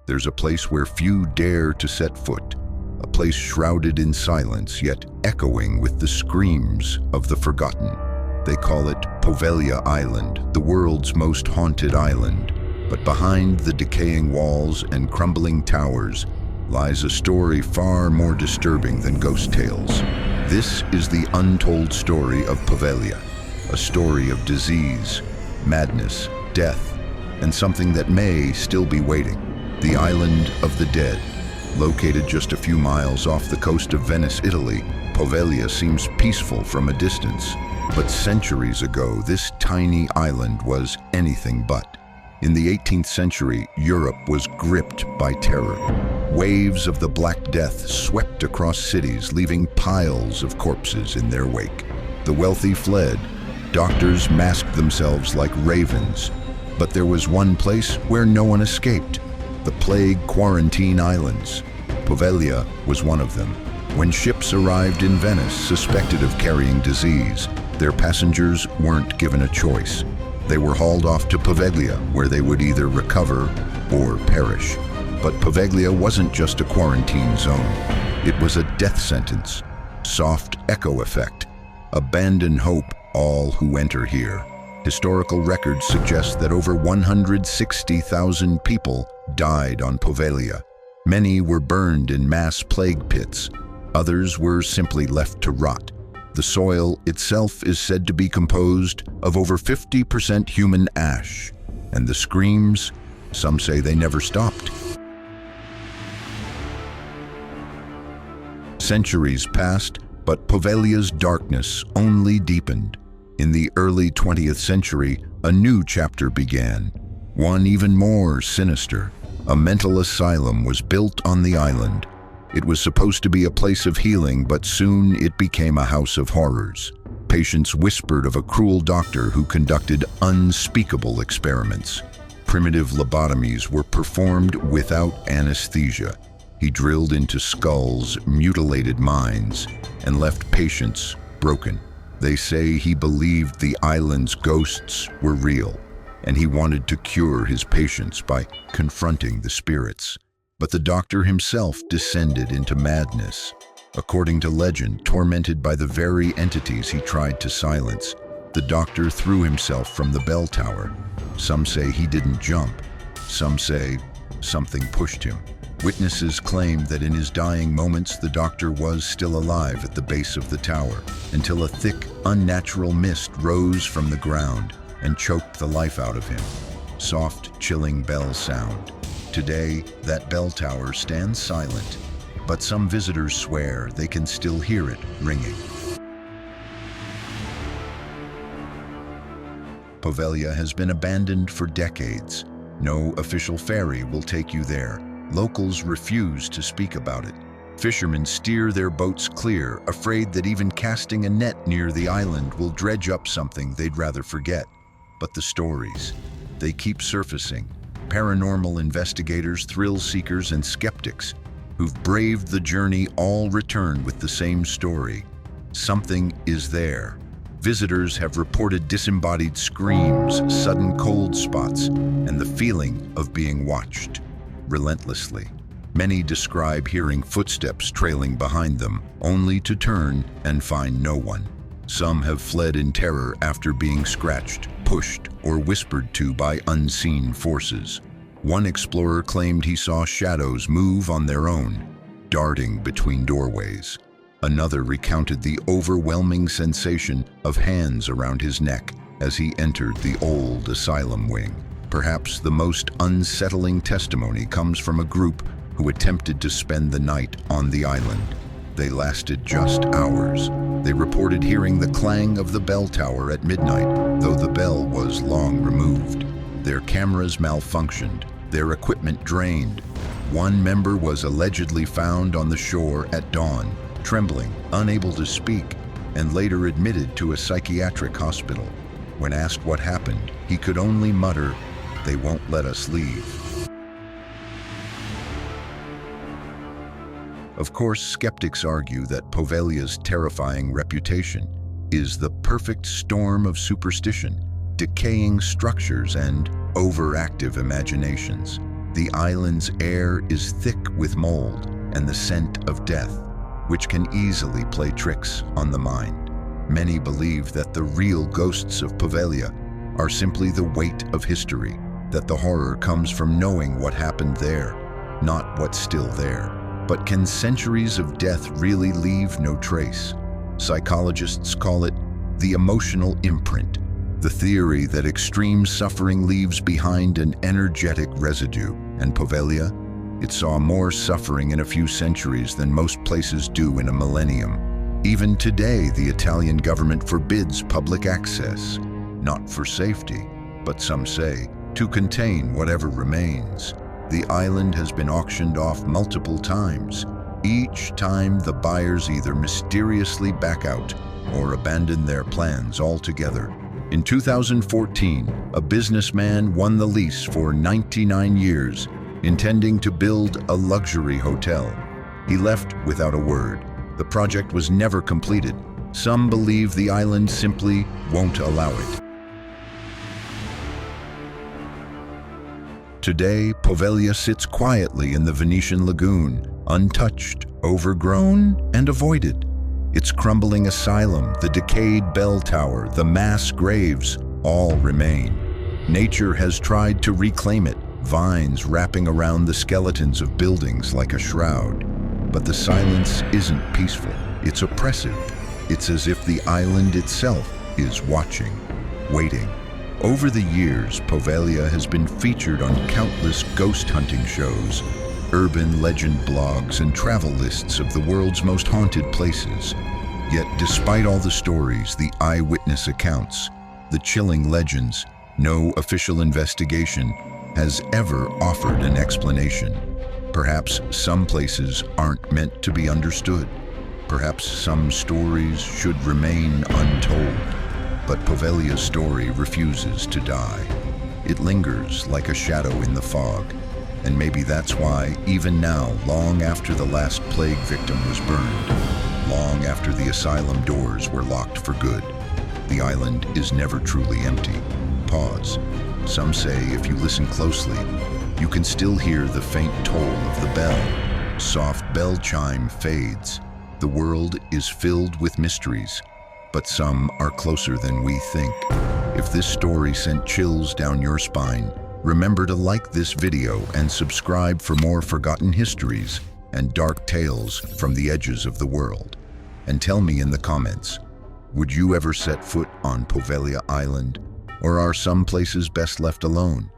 There's a place where few dare to set foot, a place shrouded in silence yet echoing with the screams of the forgotten. They call it Poveglia Island, the world's most haunted island. But behind the decaying walls and crumbling towers lies a story far more disturbing than ghost tales. This is the untold story of Poveglia, a story of disease, madness, death, and something that may still be waiting. The Island of the Dead. Located just a few miles off the coast of Venice, Italy, Poveglia seems peaceful from a distance. But centuries ago, this tiny island was anything but. In the 18th century, Europe was gripped by terror. Waves of the Black Death swept across cities, leaving piles of corpses in their wake. The wealthy fled. Doctors masked themselves like ravens. But there was one place where no one escaped. The plague quarantine islands. Poveglia was one of them. When ships arrived in Venice suspected of carrying disease, their passengers weren't given a choice. They were hauled off to Poveglia, where they would either recover or perish. But Poveglia wasn't just a quarantine zone. It was a death sentence. Soft echo effect. Abandon hope, all who enter here. Historical records suggest that over 160,000 people died on Poveglia. Many were burned in mass plague pits. Others were simply left to rot. The soil itself is said to be composed of over 50% human ash. And the screams, some say they never stopped. Centuries passed, but Poveglia's darkness only deepened. In the early 20th century, a new chapter began, one even more sinister. A mental asylum was built on the island. It was supposed to be a place of healing, but soon it became a house of horrors. Patients whispered of a cruel doctor who conducted unspeakable experiments. Primitive lobotomies were performed without anesthesia. He drilled into skulls, mutilated minds, and left patients broken. They say he believed the island's ghosts were real, and he wanted to cure his patients by confronting the spirits. But the doctor himself descended into madness. According to legend, tormented by the very entities he tried to silence, the doctor threw himself from the bell tower. Some say he didn't jump. Some say something pushed him. Witnesses claim that in his dying moments, the doctor was still alive at the base of the tower, until a thick, unnatural mist rose from the ground and choked the life out of him. Soft, chilling bell sound. Today, that bell tower stands silent, but some visitors swear they can still hear it ringing. Poveglia has been abandoned for decades. No official ferry will take you there. Locals refuse to speak about it. Fishermen steer their boats clear, afraid that even casting a net near the island will dredge up something they'd rather forget. But the stories, they keep surfacing. Paranormal investigators, thrill seekers, and skeptics who've braved the journey all return with the same story. Something is there. Visitors have reported disembodied screams, sudden cold spots, and the feeling of being watched relentlessly. Many describe hearing footsteps trailing behind them, only to turn and find no one. Some have fled in terror after being scratched, pushed, or whispered to by unseen forces. One explorer claimed he saw shadows move on their own, darting between doorways. Another recounted the overwhelming sensation of hands around his neck as he entered the old asylum wing. Perhaps the most unsettling testimony comes from a group who attempted to spend the night on the island. They lasted just hours. They reported hearing the clang of the bell tower at midnight, though the bell was long removed. Their cameras malfunctioned, their equipment drained. One member was allegedly found on the shore at dawn, trembling, unable to speak, and later admitted to a psychiatric hospital. When asked what happened, he could only mutter, "They won't let us leave." Of course, skeptics argue that Poveglia's terrifying reputation is the perfect storm of superstition, decaying structures, and overactive imaginations. The island's air is thick with mold and the scent of death, which can easily play tricks on the mind. Many believe that the real ghosts of Poveglia are simply the weight of history, that the horror comes from knowing what happened there, not what's still there. But can centuries of death really leave no trace? Psychologists call it the emotional imprint, the theory that extreme suffering leaves behind an energetic residue. And Poveglia, it saw more suffering in a few centuries than most places do in a millennium. Even today, the Italian government forbids public access, not for safety, but some say, to contain whatever remains. The island has been auctioned off multiple times. Each time the buyers either mysteriously back out or abandon their plans altogether. In 2014, a businessman won the lease for 99 years, intending to build a luxury hotel. He left without a word. The project was never completed. Some believe the island simply won't allow it. Today, Poveglia sits quietly in the Venetian lagoon, untouched, overgrown, and avoided. Its crumbling asylum, the decayed bell tower, the mass graves, all remain. Nature has tried to reclaim it, vines wrapping around the skeletons of buildings like a shroud. But the silence isn't peaceful, it's oppressive. It's as if the island itself is watching, waiting. Over the years, Poveglia has been featured on countless ghost hunting shows, urban legend blogs, and travel lists of the world's most haunted places. Yet, despite all the stories, the eyewitness accounts, the chilling legends, no official investigation has ever offered an explanation. Perhaps some places aren't meant to be understood. Perhaps some stories should remain untold. But Poveglia's story refuses to die. It lingers like a shadow in the fog. And maybe that's why, even now, long after the last plague victim was burned, long after the asylum doors were locked for good, the island is never truly empty. Pause. Some say if you listen closely, you can still hear the faint toll of the bell. Soft bell chime fades. The world is filled with mysteries, but some are closer than we think. If this story sent chills down your spine, remember to like this video and subscribe for more forgotten histories and dark tales from the edges of the world. And tell me in the comments, would you ever set foot on Poveglia Island, or are some places best left alone?